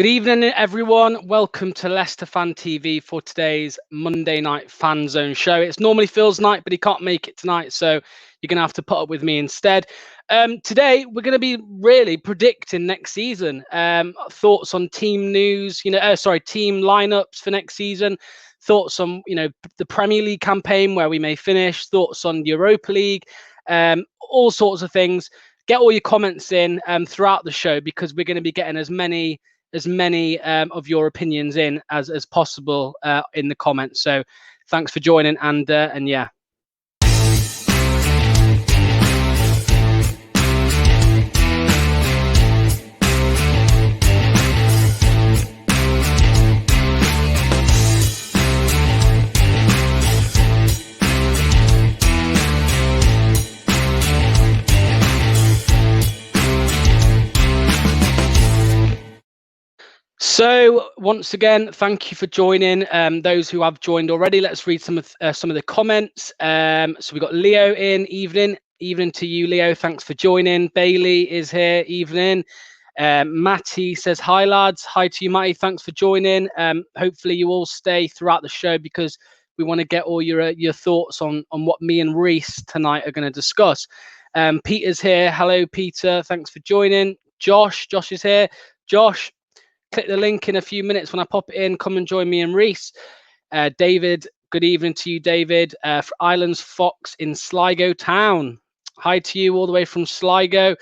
Good evening, everyone. Welcome to Leicester Fan TV for today's Monday night Fanzone show. It's normally Phil's night, but he can't make it tonight, so you're going to have to put up with me instead. Today, we're going to be really predicting next season. Thoughts on team news, team lineups for next season. Thoughts on, the Premier League campaign, where we may finish. Thoughts on Europa League, all sorts of things. Get all your comments in throughout the show, because we're going to be getting as many of your opinions in as possible in the comments. So thanks for joining, and yeah. So once again, thank you for joining. Those who have joined already, let's read some of the comments. So we got Leo in. Evening to you, Leo. Thanks for joining. Bailey is here. Evening. Matty says hi, lads. Hi to you, Matty. Thanks for joining. Hopefully you all stay throughout the show, because we want to get all your thoughts on what me and Reese tonight are going to discuss. Peter's here. Hello, Peter. Thanks for joining. Josh is here. Josh, click the link in a few minutes when I pop it in. Come and join me and Reese. David, good evening to you, David. Islands Fox in Sligo Town. Hi to you all the way from Sligo.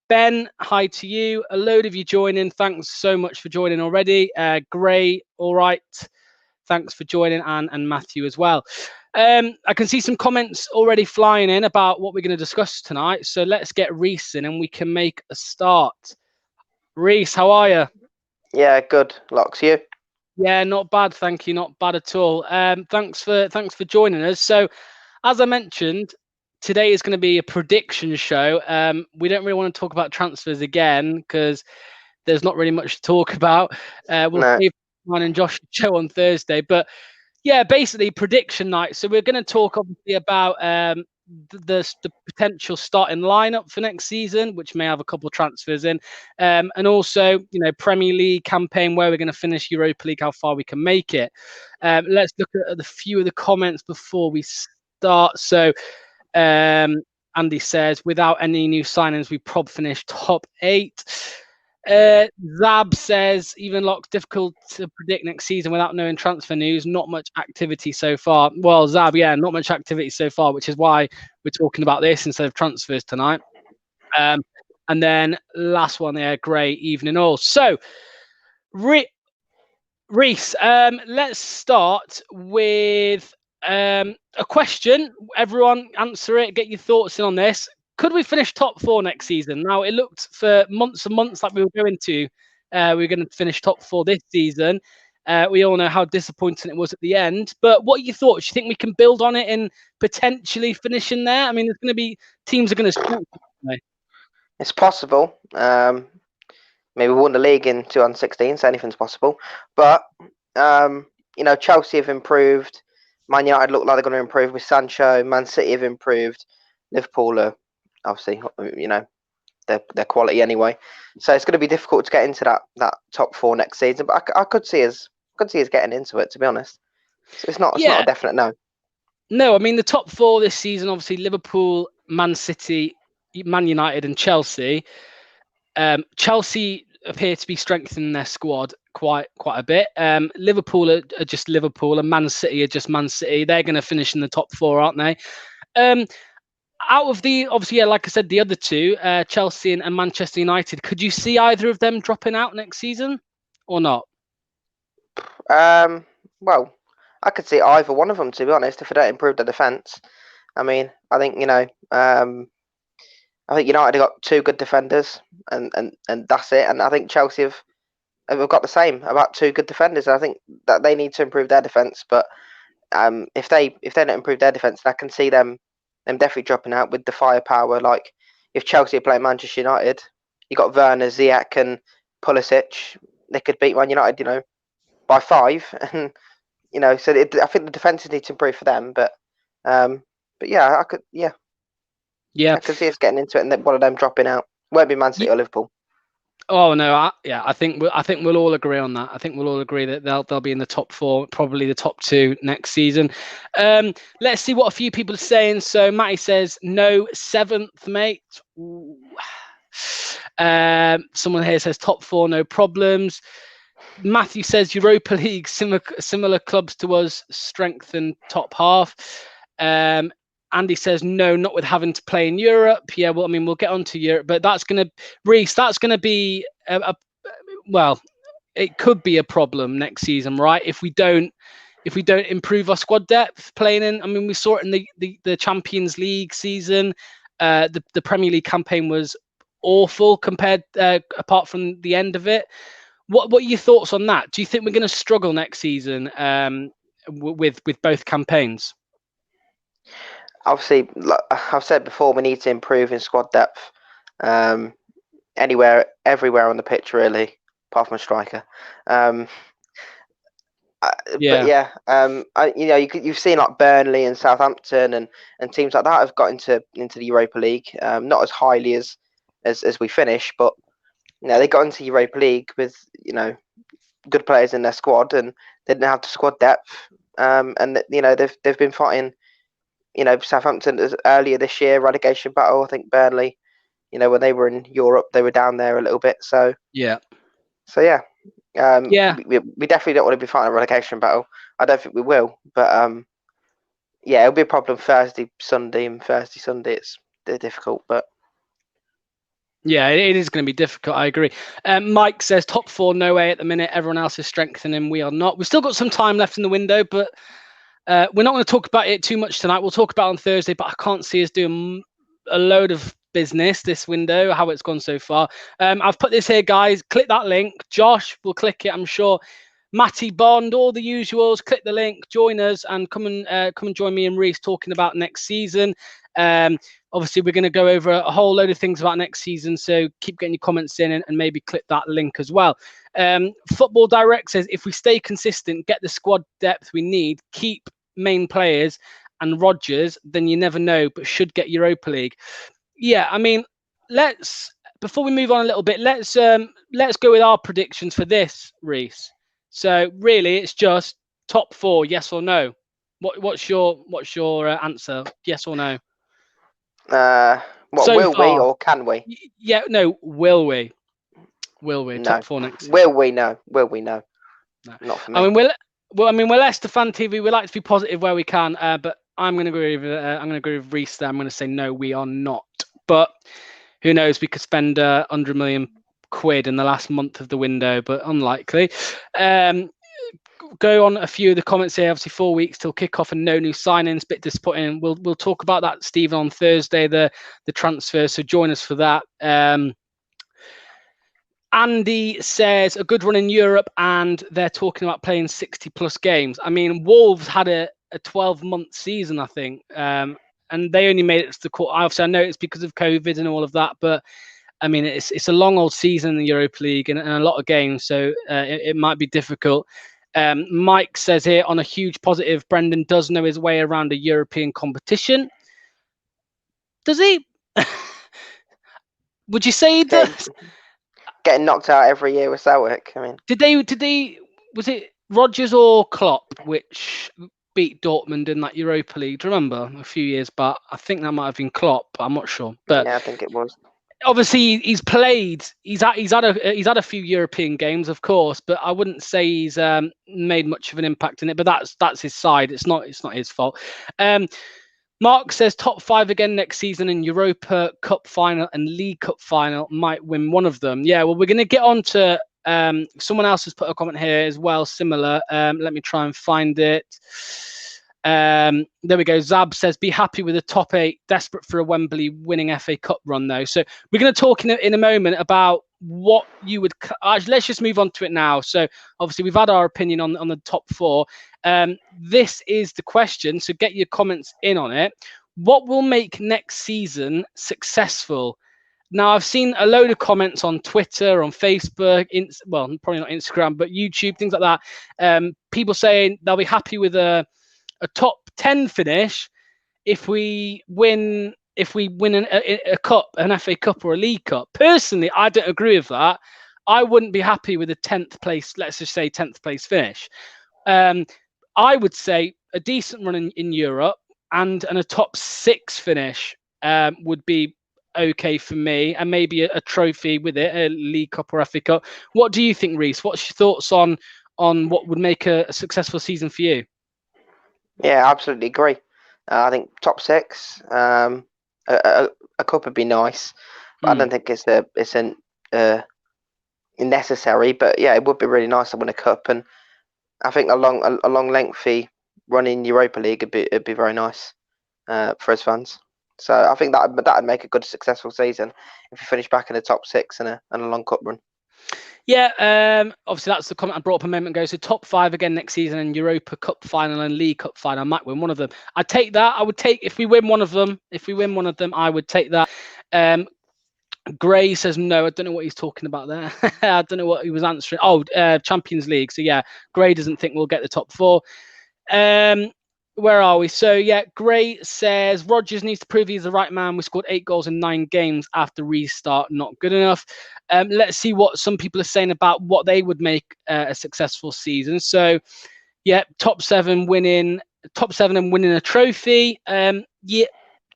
Ben, hi to you. A load of you joining. Thanks so much for joining already. Gray, all right. Thanks for joining, and Matthew as well. I can see some comments already flying in about what we're going to discuss tonight. So let's get Reese in and we can make a start. Reese, how are you? Yeah, good. Locks, you? Yeah, not bad, thank you. Not bad at all. Thanks for joining us. So, as I mentioned, today is going to be a prediction show. We don't really want to talk about transfers again, because there's not really much to talk about. We'll save mine and Josh's show on Thursday. But yeah, basically prediction night. So we're going to talk obviously about the potential starting lineup for next season, which may have a couple of transfers in, and also Premier League campaign, where we're going to finish, Europa League, how far we can make it. Let's look at the few of the comments before we start. So Andy says, without any new signings, we probably finish top 8. Zab says, even Locks, difficult to predict next season without knowing transfer news. Not much activity so far. Well, Zab, yeah, not much activity so far, which is why we're talking about this instead of transfers tonight. And then last one there, Gray, evening all. So, Reese, let's start with a question. Everyone answer it. Get your thoughts in on this. Could we finish top 4 next season? Now, it looked for months and months like we were going to. We were going to finish top 4 this season. We all know how disappointing it was at the end. But what are your thoughts? Do you think we can build on it and potentially finish in there? I mean, there's going to be teams are going to struggle. It's possible. Maybe we won the league in 2016, so anything's possible. But Chelsea have improved. Man United look like they're going to improve with Sancho. Man City have improved. Liverpool are obviously, they're quality anyway. So it's going to be difficult to get into that top 4 next season. But I could see us getting into it, to be honest. So it's not a definite no. No, I mean the top 4 this season, obviously Liverpool, Man City, Man United, and Chelsea. Chelsea appear to be strengthening their squad quite a bit. Liverpool are just Liverpool, and Man City are just Man City. They're going to finish in the top 4, aren't they? Out of the, obviously, like I said, the other 2, Chelsea and Manchester United, could you see either of them dropping out next season or not? Well, I could see either one of them, to be honest, if they don't improve their defence. I mean, I think, I think United have got 2 good defenders, and that's it. And I think Chelsea have got the same, about 2 good defenders. And I think that they need to improve their defence. But if they don't improve their defence, I can see them definitely dropping out with the firepower. Like if Chelsea are playing Manchester United, you got Werner, Ziyech, and Pulisic. They could beat Man United, by 5. And so I think the defences need to improve for them. But yeah, I could see us getting into it, and then one of them dropping out. Won't be Man City or Liverpool. Oh no, I think we'll all agree on that. I think we'll all agree that they'll be in the top 4, probably the top 2 next season. Let's see what a few people are saying. So Matty says no, 7th, mate. Someone here says top 4, no problems. Matthew says Europa League, similar clubs to us, strengthen top half. Andy says no, not with having to play in Europe. Yeah, well, I mean, we'll get on to Europe, but that's going to, Reese, that's going to be well, it could be a problem next season, right? If we don't improve our squad depth playing in, I mean, we saw it in the Champions League season. The Premier League campaign was awful compared, apart from the end of it. What are your thoughts on that? Do you think we're going to struggle next season with both campaigns? Obviously, like I've said before, we need to improve in squad depth. Everywhere on the pitch, really, apart from a striker. But yeah, you've seen like Burnley and Southampton and teams like that have got into the Europa League. Not as highly as we finished, but they got into Europa League with good players in their squad, and they didn't have the squad depth. And they've been fighting. Southampton earlier this year, relegation battle. I think Burnley, when they were in Europe, they were down there a little bit. So yeah. We definitely don't want to be fighting a relegation battle. I don't think we will, but it'll be a problem Thursday, Sunday. It's difficult, but yeah, it is going to be difficult. I agree. Mike says top 4, no way at the minute. Everyone else is strengthening. We are not. We've still got some time left in the window, but we're not going to talk about it too much tonight. We'll talk about it on Thursday, but I can't see us doing a load of business this window, how it's gone so far. I've put this here, guys. Click that link. Josh will click it, I'm sure. Matty Bond, all the usuals. Click the link, join us, and come and join me and Reese talking about next season. Obviously, we're going to go over a whole load of things about next season, so keep getting your comments in and maybe click that link as well. Football Direct says, if we stay consistent, get the squad depth we need, keep main players and Rodgers, then you never know, but should get Europa League. Yeah, I mean, before we move on a little bit, let's go with our predictions for this, Reese. So really, it's just top 4, yes or no. What's your answer? Yes or no? Will we or can we? Yeah, no. Will we? No. Top 4 next? Will we? No. Will we? No. Not for me. I mean, we're Leicester Fan TV. We like to be positive where we can, but I'm going to agree with Reese there. I'm going to say no, we are not. But who knows? We could spend 100 million quid in the last month of the window, but unlikely. Go on a few of the comments here. Obviously, 4 weeks till kickoff and no new signings. Bit disappointing. We'll talk about that, Stephen, on Thursday. The transfer. So join us for that. Andy says a good run in Europe, and they're talking about playing 60+ games. I mean, Wolves had a 12-month season, I think, and they only made it to the quarter. Obviously, I know it's because of COVID and all of that, but I mean, it's a long old season in the Europa League and a lot of games, so it might be difficult. Mike says here, on a huge positive, Brendan does know his way around a European competition. Does he? Would you say he does? Getting knocked out every year with Celtic. I mean, did they? Was it Rodgers or Klopp which beat Dortmund in that Europa League? Do you remember a few years back? I think that might have been Klopp. I'm not sure, but yeah, I think it was. Obviously, he's played. He's had a few European games, of course, but I wouldn't say he's made much of an impact in it. But that's his side. It's not his fault. Mark says top 5 again next season in Europa Cup final and League Cup final, might win one of them. Yeah, well, we're going to get on to someone else has put a comment here as well, similar. Let me try and find it. There we go. Zab says, be happy with the top 8, desperate for a Wembley winning FA Cup run, though. So we're going to talk in a moment about what you would... let's just move on to it now. So obviously we've had our opinion on the top 4. This is the question, so get your comments in on it. What will make next season successful? Now, I've seen a load of comments on Twitter, on Facebook, well, probably not Instagram, but YouTube, things like that. People saying they'll be happy with a top 10 finish if we win if we win a cup, an FA Cup or a League Cup. Personally, I don't agree with that. I wouldn't be happy with a 10th place, let's just say 10th place finish. I would say a decent run in Europe and a top 6 finish would be okay for me, and maybe a trophy with it, a League Cup or FA Cup. What do you think, Reese? What's your thoughts on what would make a successful season for you? Yeah, I absolutely agree. I think top 6, a cup would be nice, but I don't think it's necessary. But yeah, it would be really nice to win a cup, and I think a long lengthy run in Europa League would be very nice for us fans. So I think that'd make a good successful season if we finish back in the top 6 and a long cup run. Yeah, obviously that's the comment I brought up a moment ago. So top 5 again next season, and Europa Cup final and League Cup final. I might win one of them. I'd take that. I would take if we win one of them. I would take that. Gray says no. I don't know what he's talking about there. I don't know what he was answering. Oh, Champions League. So yeah, Gray doesn't think we'll get the top 4. Where are we? So yeah, Gray says Rodgers needs to prove he's the right man. We scored 8 goals in 9 games after restart. Not good enough. Let's see what some people are saying about what they would make a successful season. So yeah, top 7 and winning a trophy. Yeah,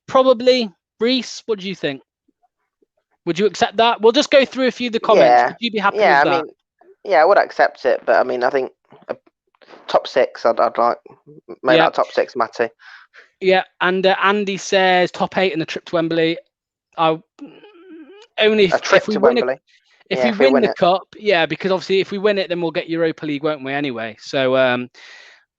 probably. Reese, what do you think? Would you accept that? We'll just go through a few of the comments. Would you be happy with that? I mean, I would accept it, but I mean, I think top 6, I'd like make that top 6, Matty. Yeah, and Andy says top 8 in the trip to Wembley. Only if we win Wembley. If we win the cup, yeah, because obviously if we win it, then we'll get Europa League, won't we? Anyway, so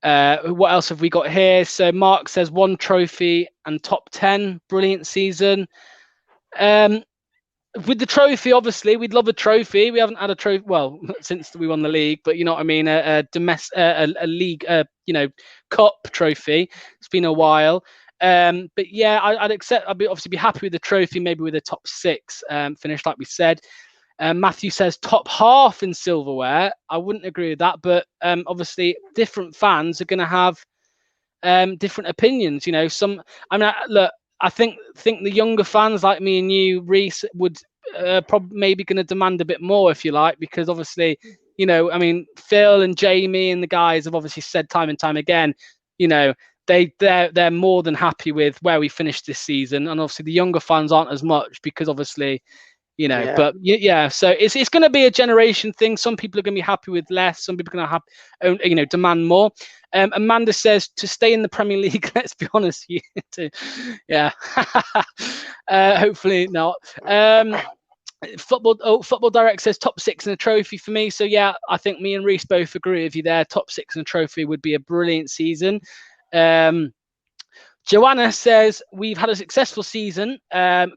what else have we got here? So Mark says 1 trophy and top 10, brilliant season. With the trophy, obviously, we'd love a trophy. We haven't had a trophy, well, since we won the league, but you know what I mean, a league, cup trophy. It's been a while. But yeah, I'd accept. I'd obviously be happy with the trophy, maybe with a top 6 finish, like we said. Matthew says top half in silverware. I wouldn't agree with that, but obviously, different fans are going to have different opinions. You know, look. I think the younger fans like me and you, Reese, would probably maybe going to demand a bit more, if you like, because obviously, you know, I mean, Phil and Jamie and the guys have obviously said time and time again, you know, they're more than happy with where we finished this season, and obviously the younger fans aren't as much because obviously, you know, but yeah, so it's going to be a generation thing. Some people are going to be happy with less. Some people are going to have, you know, demand more. Amanda says to stay in the Premier League. Let's be honest, yeah. Hopefully not. Football Direct says top 6 and a trophy for me. So yeah, I think me and Reese both agree with you there. Top 6 and a trophy would be a brilliant season. Joanna says we've had a successful season.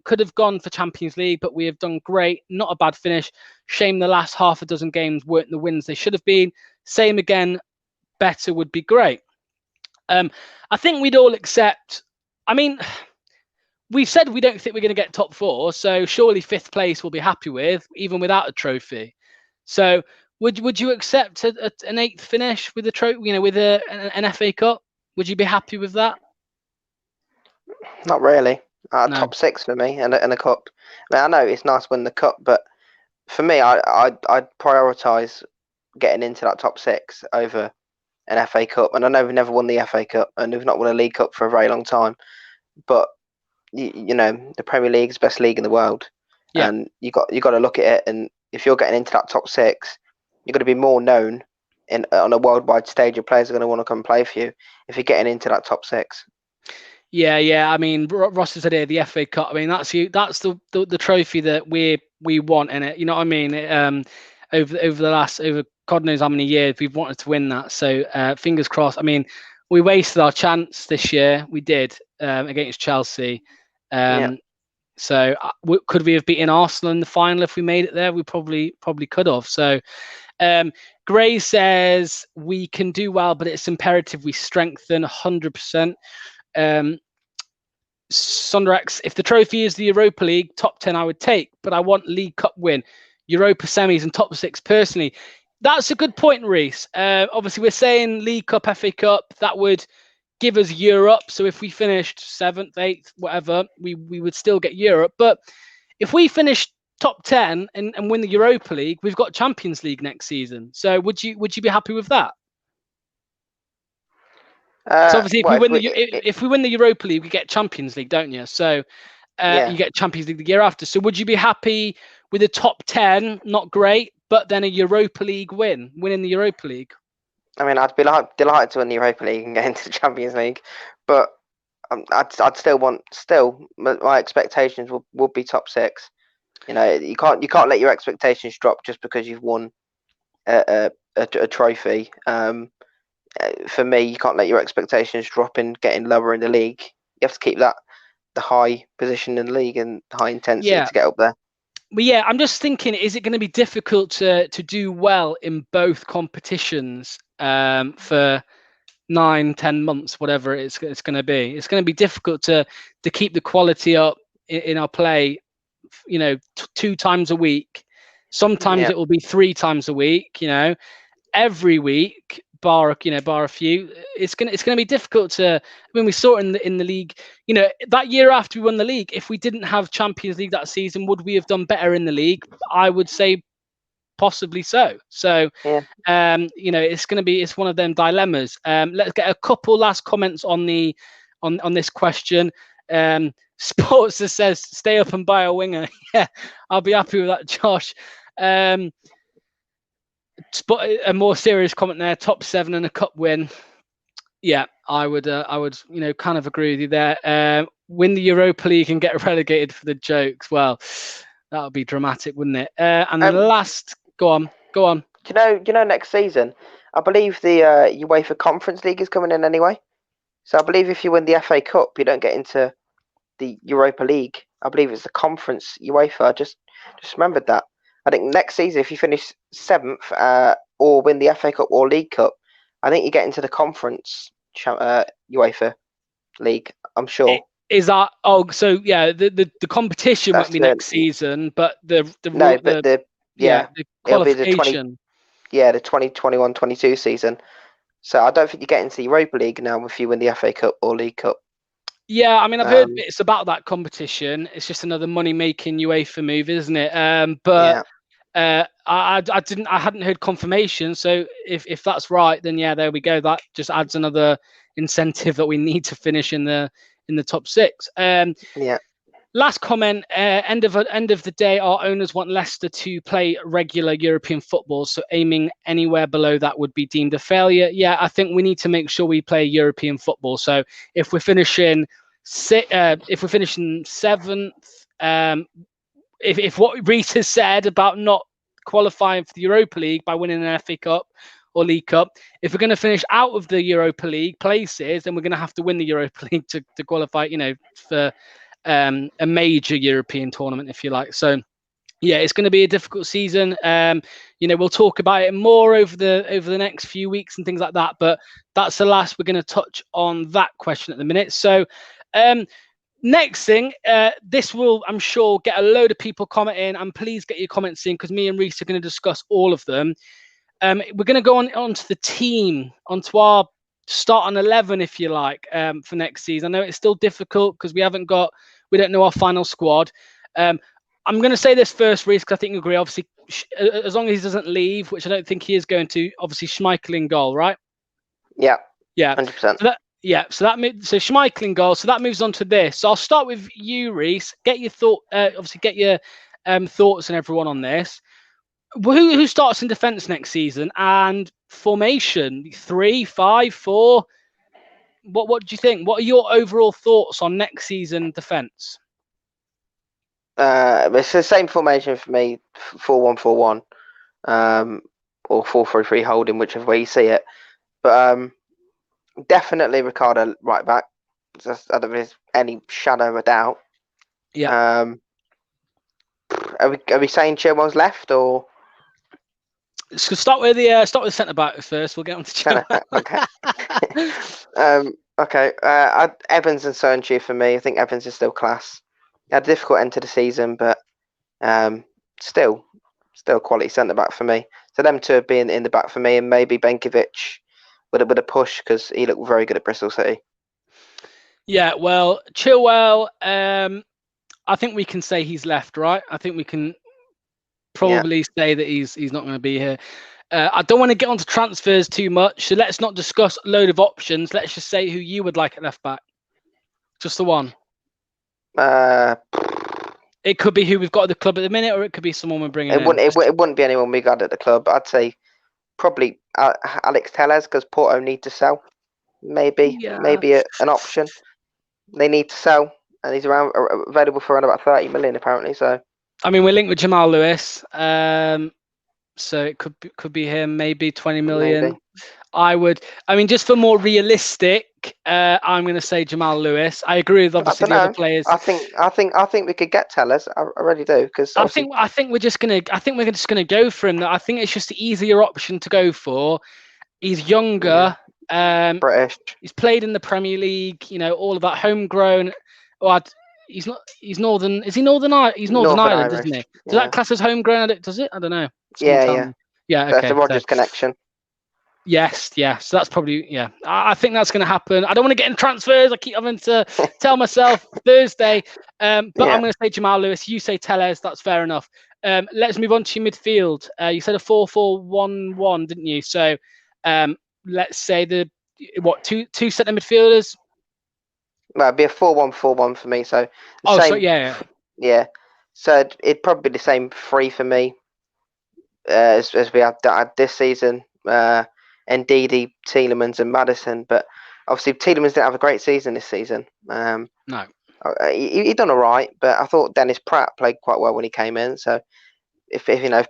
Could have gone for Champions League, but we have done great. Not a bad finish. Shame the last half a dozen games weren't the wins they should have been. Same again. Better would be great. I think we'd all accept. I mean, we've said we don't think we're going to get top 4, so surely 5th place we'll be happy with, even without a trophy. So would you accept an 8th finish with a trophy? You know, with an FA Cup? Would you be happy with that? Not really. No. Top 6 for me and a cup. I mean, I know it's nice to win the cup, but for me, I'd prioritise getting into that top 6 over an FA Cup. And I know we've never won the FA Cup and we've not won a League Cup for a very long time. But you know, the Premier League is the best league in the world, and you got to look at it. And if you're getting into that top 6, you're going to be more known on a worldwide stage. Your players are going to want to come play for you if you're getting into that top 6. Yeah. I mean, Ross has said here the FA Cup. I mean, that's the trophy that we want in it. You know what I mean? Over God knows how many years we've wanted to win that. So fingers crossed. I mean, we wasted our chance this year. We did against Chelsea. So could we have beaten Arsenal in the final if we made it there? We probably could have. So Gray says we can do well, but it's imperative we strengthen 100%. Sonrex, if the trophy is the Europa League, top 10 I would take, but I want League Cup win, Europa semis and top 6 personally. That's a good point, Reese. Obviously, we're saying League Cup, FA Cup, that would give us Europe. So if we finished 7th, 8th, whatever, we would still get Europe. But if we finish top 10 and win the Europa League, we've got Champions League next season. So would you be happy with that? So obviously, if we win the Europa League, we get Champions League, don't you? So you get Champions League the year after. So would you be happy with a top 10? Not great, but then a Europa League winning the Europa League? I mean, I'd be delighted to win the Europa League and get into the Champions League, but I'd still want. My expectations would be top 6. You know, you can't let your expectations drop just because you've won a trophy. For me, you can't let your expectations drop in getting lower in the league. You have to keep the high position in the league and high intensity to get up there. But yeah, I'm just thinking, is it going to be difficult to do well in both competitions for 9-10 months, whatever it's going to be? It's going to be difficult to keep the quality up in our play, you know, 2 times a week. Sometimes it will be 3 times a week, you know, every week, bar a few. It's gonna be difficult to. When we saw it in the league, you know, that year after we won the league, if we didn't have Champions League that season, would we have done better in the league? I would say possibly so. So, you know, it's one of them dilemmas. Let's get a couple last comments on this question. Sports that says stay up and buy a winger. Yeah, I'll be happy with that, Josh. A more serious comment there. Top 7 and a cup win. Yeah, I would, you know, kind of agree with you there. Win the Europa League and get relegated for the jokes. Well, that would be dramatic, wouldn't it? And the last, go on. Do you know, next season, I believe the UEFA Conference League is coming in anyway. So I believe if you win the FA Cup, you don't get into the Europa League. I believe it's the Conference UEFA. I just remembered that. I think next season, if you finish 7th or win the FA Cup or League Cup, I think you get into the Conference UEFA League. I'm sure. Is that so? Yeah, the competition won't be next season, but the qualification. It'll be the 2021-22 season. So I don't think you get into the Europa League now if you win the FA Cup or League Cup. Yeah, I mean, I've heard bits about that competition. It's just another money-making UEFA move, isn't it? I hadn't heard confirmation. So if that's right, then yeah, there we go. That just adds another incentive that we need to finish in the top 6. Last comment. End of the day, our owners want Leicester to play regular European football. So aiming anywhere below that would be deemed a failure. Yeah, I think we need to make sure we play European football. So if we're finishing 7th, if what Rita said about not qualifying for the Europa League by winning an FA Cup or League Cup, if we're going to finish out of the Europa League places, then we're going to have to win the Europa League to qualify, you know, for a major European tournament, if you like. So yeah, it's going to be a difficult season. You know, we'll talk about it more over the next few weeks and things like that, but that's the last we're going to touch on that question at the minute. So next thing, this will, I'm sure, get a load of people commenting, and please get your comments in because me and Reese are going to discuss all of them. We're going to go onto the team, onto our start on 11, if you like, for next season. I know it's still difficult because we don't know our final squad. I'm going to say this first, Reese, because I think you agree. Obviously, as long as he doesn't leave, which I don't think he is going to, obviously Schmeichel in goal, right? Yeah. 100%. So Schmeichel in goal. So that moves on to this. So I'll start with you, Reese. Get your thoughts and everyone on this. Who starts in defence next season, and formation 3-5-4? What do you think? What are your overall thoughts on next season defence? It's the same formation for me, 4-1-4-1, or 4-3-3 holding, whichever way you see it. But definitely Ricardo right back. I don't think there's any shadow of a doubt. Yeah. Are we saying Chilwell's left or? So start with the centre back first. We'll get on to Chilwell. Okay. Okay. Evans and Solanke for me. I think Evans is still class. He had a difficult end to the season, but still quality centre back for me. So them two being in the back for me, and maybe Benkovic with a push because he looked very good at Bristol City. Yeah, well, Chilwell, I think we can say he's left, right? I think we can probably say that he's not going to be here. I don't want to get onto transfers too much, so let's not discuss a load of options. Let's just say who you would like at left back. Just the one. It could be who we've got at the club at the minute, or it could be someone we're bringing in. It wouldn't be anyone we got at the club. I'd say probably Alex Telles, because Porto need to sell. Maybe an option. They need to sell, and he's available for around about 30 million apparently. So I mean, we're linked with Jamal Lewis, so it could be him. Maybe 20 million. Maybe. Just for more realistic, I'm going to say Jamal Lewis. I agree with obviously the other players. I think we could get Tellers. I really do, because I think we're just gonna go for him. I think it's just the easier option to go for. He's younger. British. He's played in the Premier League. All of that homegrown. He's not. He's Northern. Is he Northern Ireland? He's Northern Ireland, Irish, isn't he? Does that class as homegrown? Does it? I don't know. Yeah. Yeah. Okay. That's a Rogers connection. Yes. So that's probably, I think that's going to happen. I don't want to get in transfers. I keep having to tell myself Thursday. But I'm going to say Jamal Lewis. You say Tellez. That's fair enough. Let's move on to your midfield. You said a 4-4-1-1, didn't you? So let's say two centre midfielders? Well, it'd be a 4-1-4-1 for me. So yeah. So it'd probably be the same three for me as we had this season. Ndidi, Tielemans, and Maddison. But obviously, Tielemans didn't have a great season this season. No, he done all right, but I thought Dennis Pratt played quite well when he came in. So if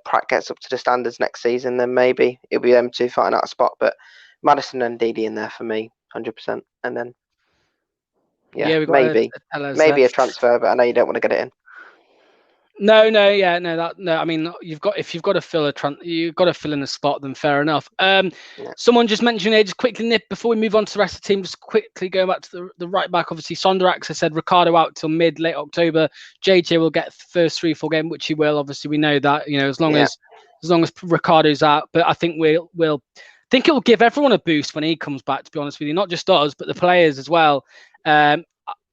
Pratt gets up to the standards next season, then maybe it'll be them two fighting out a spot. But Maddison and Ndidi in there for me, 100%. And then maybe a transfer, but I know you don't want to get it in. No. I mean, if you've got to fill you've got to fill in a spot, then fair enough. Someone just mentioned here, just quickly nip before we move on to the rest of the team, just quickly going back to the right back. Obviously, Sonderax has said Ricardo out till late October. JJ will get the first 3-4 game, which he will. Obviously, we know that. As long as Ricardo's out, but I think we'll think it will give everyone a boost when he comes back. To be honest with you, not just us, but the players as well.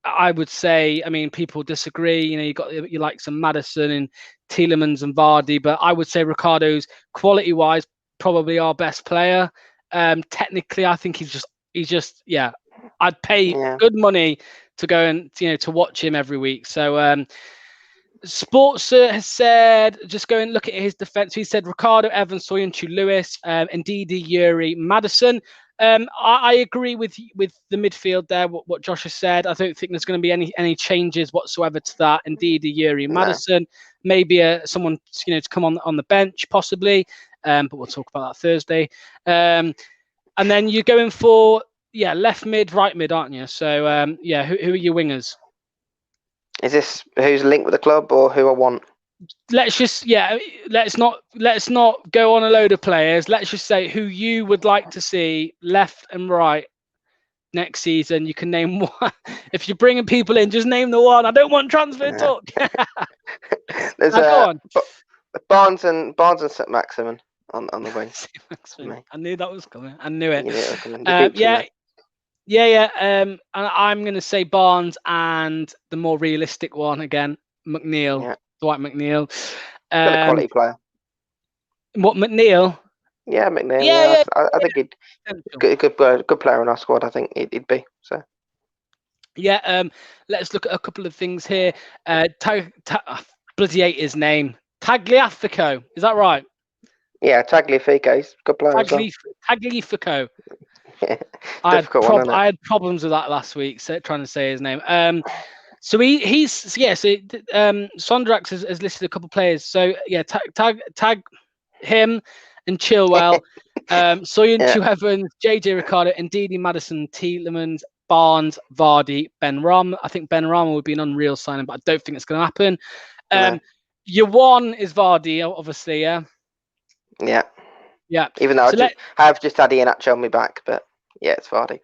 I would say, people disagree. You got you like some Maddison and Tielemans and Vardy, but I would say Ricardo's quality-wise probably our best player. Technically, I think he's just I'd pay good money to go and to watch him every week. So Sportser has said, just go and look at his defense. He said Ricardo, Evans, Soyuncu, Lewis, Ndidi, Yuri, Maddison. I agree with the midfield there. What Josh has said. I don't think there's going to be any changes whatsoever to that. Indeed, Yuri, Maddison, maybe someone to come on the bench possibly, but we'll talk about that Thursday. And then you're going for left mid, right mid, aren't you? So who are your wingers? Is this who's linked with the club or who I want? Let's not go on a load of players. Let's just say who you would like to see left and right next season. You can name one. If you're bringing people in, just name the one. I don't want transfer talk. There's go on. Barnes and St. Maximin on the wing. I knew that was coming. I knew it. And I'm going to say Barnes and the more realistic one again, McNeil. Yeah. Dwight McNeil. A quality player. What, McNeil? Yeah, McNeil. Yeah. I think he'd good player in our squad. I think he'd be. So. Yeah. Let's look at a couple of things here. Bloody hate his name. Tagliafico. Is that right? Yeah, Tagliafico. He's a good player. Tagliafico. I had problems with that last week, trying to say his name. So Sonderax has listed a couple of players. So tag him and Chilwell, Soyuncu, Evans, JJ Ricardo, Ndidi, Maddison, Tielemans, Barnes, Vardy, Ben Ram. I think Ben Ram would be an unreal signing, but I don't think it's going to happen. Your one is Vardy, obviously, yeah. Yeah. Even though I've just had Iheanacho on me back, but it's Vardy.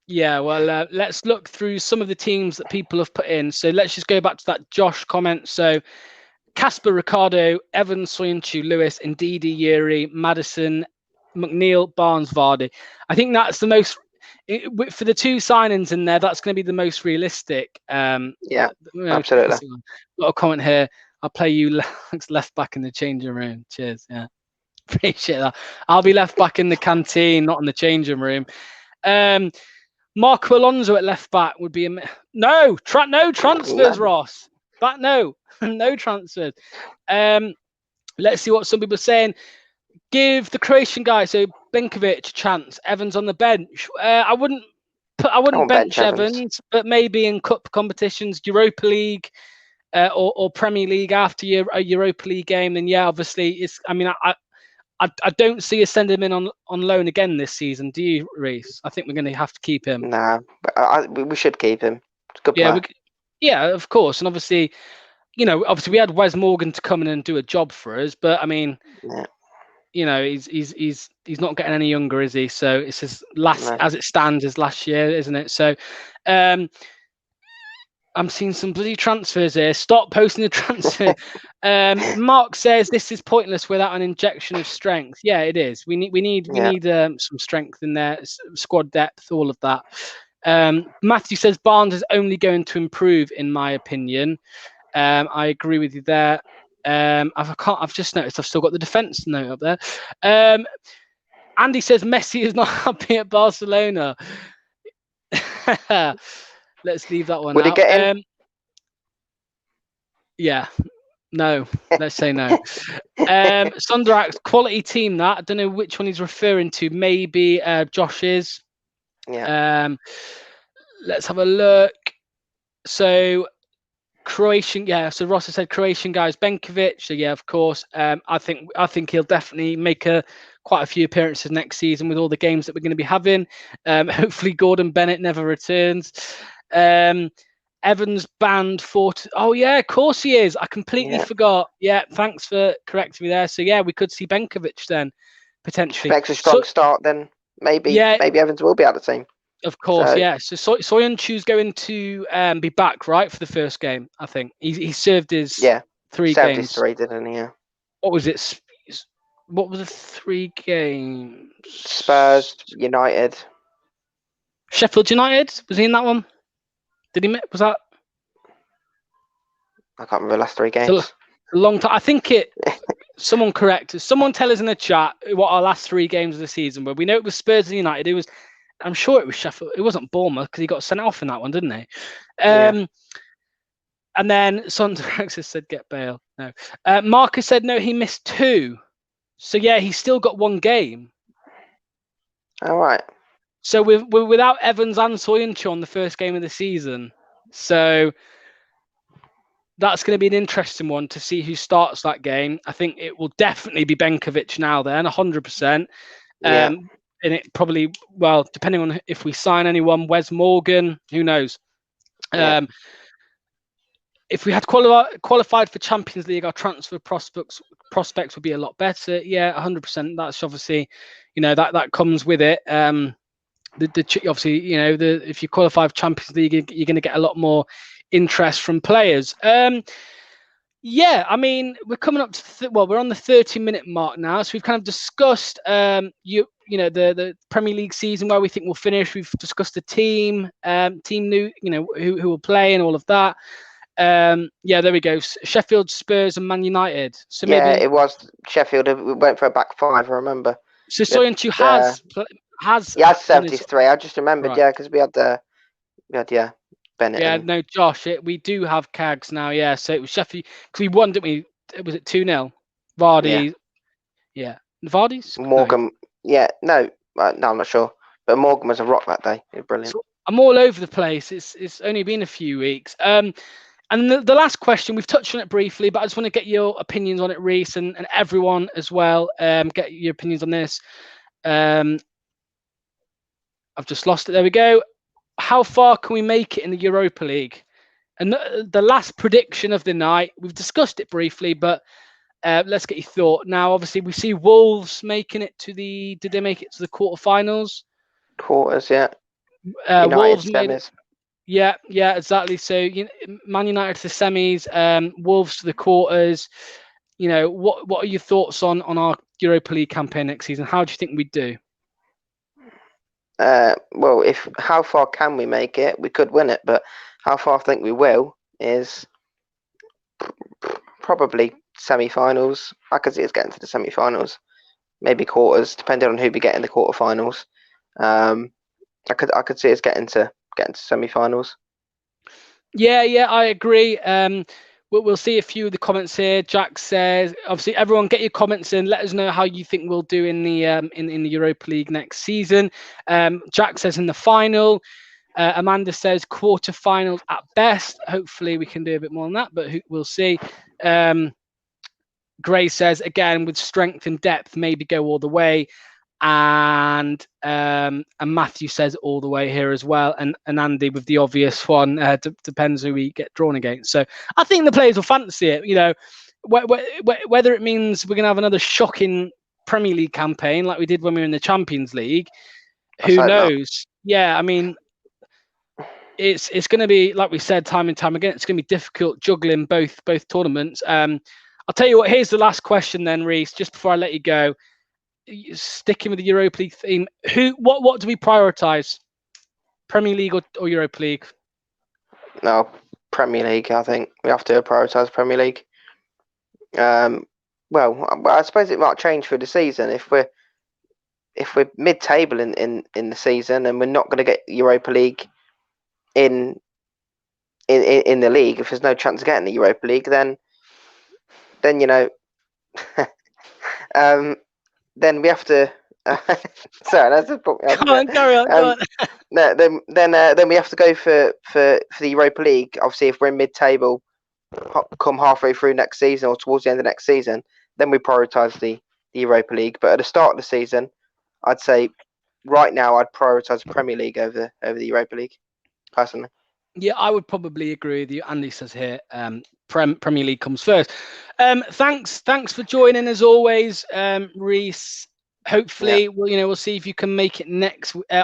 Yeah, well, let's look through some of the teams that people have put in. So let's just go back to that Josh comment. So Casper, Ricardo, Evans, Soyuncu, Lewis, Ndidi, Yuri, Maddison, McNeil, Barnes, Vardy. I think that's the most for the two signings in there. That's going to be the most realistic. Yeah, absolutely. Got a comment here. I'll play you left back in the changing room. Cheers. Yeah, appreciate that. I'll be left back in the canteen, not in the changing room. Marco Alonso at left back would be no transfers, Ross. But no transfers. Let's see what some people are saying. Give the Croatian guy, so Benkovic, a chance. Evans on the bench. I wouldn't bench Evans, but maybe in cup competitions, Europa League or Premier League after a Europa League game. Then yeah, obviously it's. I mean, I don't see us sending him in on loan again this season. Do you, Reese? I think we're going to have to keep him. Nah, but we should keep him. It's a good player. Yeah, of course, and obviously we had Wes Morgan to come in and do a job for us, but I mean. Yeah. He's not getting any younger, is he? So it's his as it stands, his last year, isn't it? So, I'm seeing some bloody transfers here. Stop posting the transfer. Mark says this is pointless without an injection of strength. Yeah, it is. We need some strength in there, squad depth, all of that. Matthew says Barnes is only going to improve, in my opinion. I agree with you there. I've just noticed I've still got the defence note up there. Andy says Messi is not happy at Barcelona. Let's leave that one out. Would he get in? Yeah. No. Let's say no. Sundrax, quality team that. I don't know which one he's referring to. Maybe Josh's. Yeah. Let's have a look. So Croatian, yeah. So Ross has said Croatian guys, Benkovic. So yeah, of course. I think he'll definitely make quite a few appearances next season with all the games that we're going to be having. Hopefully Gordon Bennett never returns. Evans banned for. Oh yeah, of course he is. I completely forgot. Yeah, thanks for correcting me there. So yeah, we could see Benkovic then potentially. Expects a strong start then. Maybe Evans will be out of the team. Of course, yeah. So Soyuncu's going to be back, right, for the first game, I think. He served his 3 games. His 3, didn't he? Yeah. What was it? What were the 3 games? Spurs, United. Sheffield United? Was he in that one? Was that? I can't remember the last 3 games. A long time. I think someone correct us. Someone tell us in the chat what our last 3 games of the season were. We know it was Spurs and United. I'm sure it was Sheffield. It wasn't Bournemouth because he got sent off in that one, didn't he? And then Sondrax said, get Bale. No. Marcus said, no, he missed 2. So, yeah, he's still got 1 game. All right. So, we're without Evans and Soyuncu on the first game of the season. So, that's going to be an interesting one to see who starts that game. I think it will definitely be Benkovic now then, 100%. And it probably, well, depending on if we sign anyone, Wes Morgan, who knows? If we had qualified for Champions League, our transfer prospects would be a lot better. Yeah, 100%. That's obviously, that comes with it. Obviously, if you qualify for Champions League, you're going to get a lot more interest from players. Yeah, I mean, we're coming up to we're on the 30-minute mark now, so we've kind of discussed the Premier League season, where we think we'll finish. We've discussed the team new, who will play and all of that. Yeah, there we go. Sheffield, Spurs, and Man United. So maybe it was Sheffield. We went for a back 5. I remember. So Soyuncu has. He has 73. I just remembered, because we had Bennett. Yeah, no, Josh. We do have Cags now. Yeah, so it was Sheffield because we won, didn't we? Was it 2-0? Vardy. Yeah. Vardy's Morgan. No. No, I'm not sure. But Morgan was a rock that day. Brilliant. So I'm all over the place. It's only been a few weeks. And the last question, we've touched on it briefly, but I just want to get your opinions on it, Reese, and everyone as well. Get your opinions on this. I've just lost it. There we go. How far can we make it in the Europa League? And the last prediction of the night, we've discussed it briefly, but let's get your thought. Now, obviously, we see Wolves making it to did they make it to the quarterfinals? Quarters, yeah. Wolves made it. Yeah, exactly. So, Man United to the semis, Wolves to the quarters. What are your thoughts on our Europa League campaign next season, how do you think we'd do? Well, how far can we make it? We could win it, but how far I think we will is probably semi-finals. I could see us getting to the semi-finals, maybe quarters, depending on who we get in the quarter-finals. I could see us getting to semi-finals. Yeah, I agree. We'll see a few of the comments here. Jack says, obviously, everyone get your comments in. Let us know how you think we'll do in the in the Europa League next season. Jack says in the final. Amanda says quarterfinals at best. Hopefully, we can do a bit more than that, but we'll see. Gray says again with strength and depth, maybe go all the way. And Matthew says all the way here as well, and Andy with the obvious one, depends who we get drawn against. So I think the players will fancy it. You know, whether it means we're going to have another shocking Premier League campaign like we did when we were in the Champions League, who knows? Yeah, I mean, it's going to be, like we said time and time again, it's going to be difficult juggling both tournaments. I'll tell you what. Here's the last question then, Reese. Just before I let you go. Sticking with the Europa League theme, what do we prioritise? Premier League or Europa League? No, Premier League. I think we have to prioritise Premier League. Well, I suppose it might change for the season if we're mid-table in the season and we're not going to get Europa League in the league. If there's no chance of getting the Europa League, then you know. Then we have to. Sorry, that's a book. Carry on. Go on. Then we have to go for the Europa League. Obviously, if we're in mid-table, come halfway through next season or towards the end of next season, then we prioritise the Europa League. But at the start of the season, I'd say right now I'd prioritise the Premier League over the Europa League, personally. Yeah, I would probably agree with you. Andy says here, Premier League comes first. Thanks for joining as always, Reese. Hopefully, we'll see if you can make it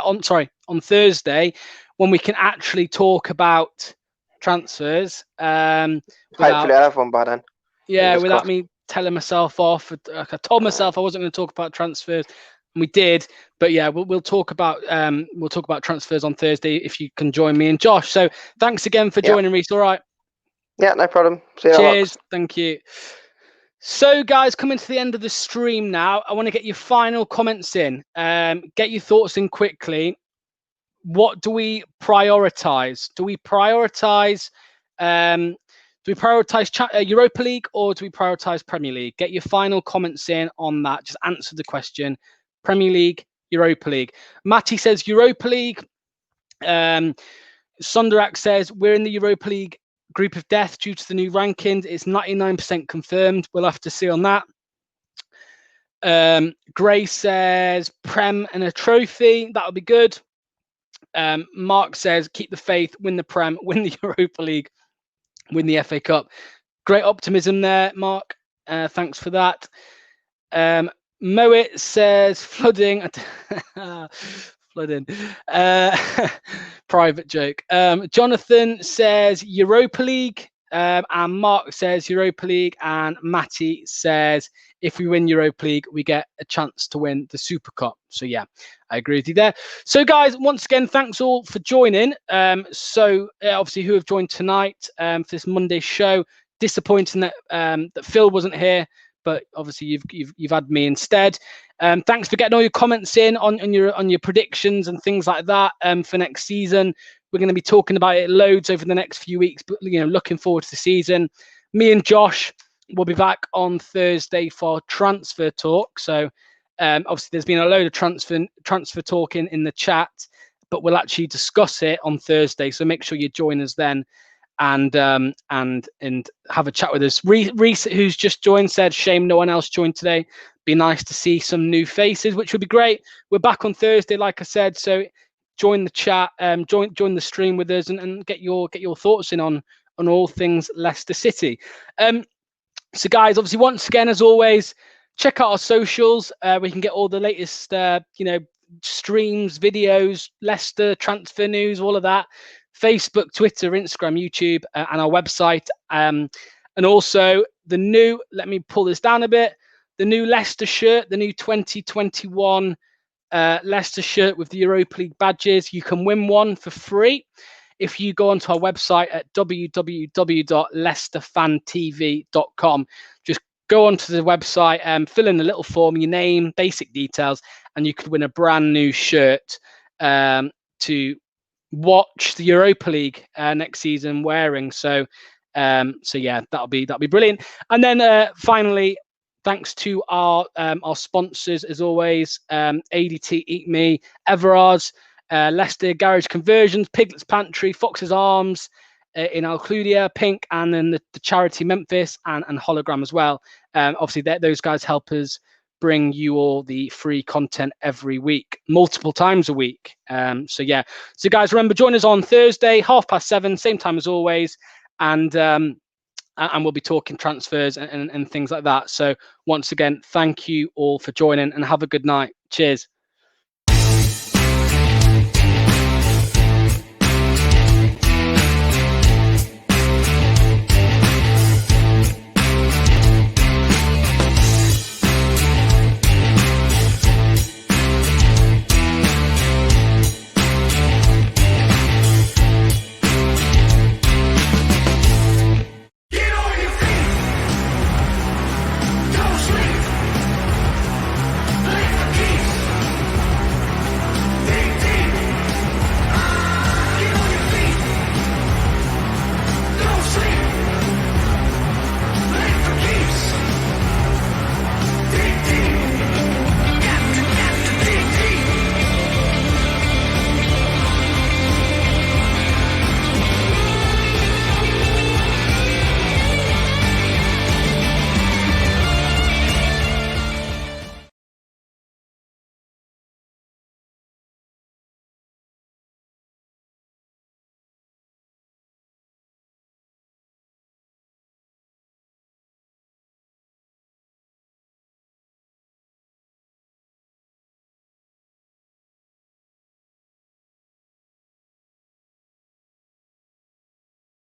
on Thursday when we can actually talk about transfers. Hopefully, I'll have one by then. Yeah, without me telling myself off. I told myself I wasn't going to talk about transfers. We did, but yeah, we'll talk about transfers on Thursday if you can join me and Josh. So thanks again for joining, Reese. All right. Yeah, no problem. See you. Cheers. Thank you. So guys, coming to the end of the stream now, I want to get your final comments in. Get your thoughts in quickly. What do we prioritize? Do we prioritize Europa League or do we prioritize Premier League? Get your final comments in on that. Just answer the question. Premier League, Europa League. Matty says Europa League. Sundarak says we're in the Europa League group of death due to the new rankings. It's 99% confirmed. We'll have to see on that. Gray says Prem and a trophy. That'll be good. Mark says keep the faith, win the Prem, win the Europa League, win the FA Cup. Great optimism there, Mark. Thanks for that. Moet says flooding. Flooding. Private joke. Jonathan says Europa League. And Mark says Europa League. And Matty says if we win Europa League, we get a chance to win the Super Cup. So yeah, I agree with you there. So guys, once again, thanks all for joining. Obviously who have joined tonight for this Monday show. Disappointing that that Phil wasn't here. But obviously you've had me instead. Thanks for getting all your comments in on your predictions and things like that for next season. We're going to be talking about it loads over the next few weeks, but looking forward to the season. Me and Josh will be back on Thursday for transfer talk. So obviously there's been a load of transfer talk in the chat, but we'll actually discuss it on Thursday. So make sure you join us then. And have a chat with us. Reese, who's just joined, said, shame no one else joined today. Be nice to see some new faces, which would be great. We're back on Thursday, like I said. So join the chat, join the stream with us, and get your thoughts in on all things Leicester City. So guys, obviously, once again, as always, check out our socials. We can get all the latest, streams, videos, Leicester transfer news, all of that. Facebook, Twitter, Instagram, YouTube, and our website. And also the new, let me pull this down a bit, the new Leicester shirt, the new 2021 Leicester shirt with the Europa League badges. You can win one for free if you go onto our website at www.leicesterfantv.com. Just go onto the website and fill in the little form, your name, basic details, and you could win a brand new shirt to watch the Europa League next season wearing. So yeah, that'll be brilliant. And then finally, thanks to our sponsors as always, ADT Eat Me, Everard's, Leicester Garage Conversions, Piglet's Pantry, Fox's Arms in Alcludia, Pink, and then the charity Memphis and Hologram as well. Obviously, those guys help us bring you all the free content every week, multiple times a week. So yeah, so guys, remember, join us on Thursday, 7:30, same time as always, and we'll be talking transfers and things like that. So once again, thank you all for joining, and have a good night. Cheers.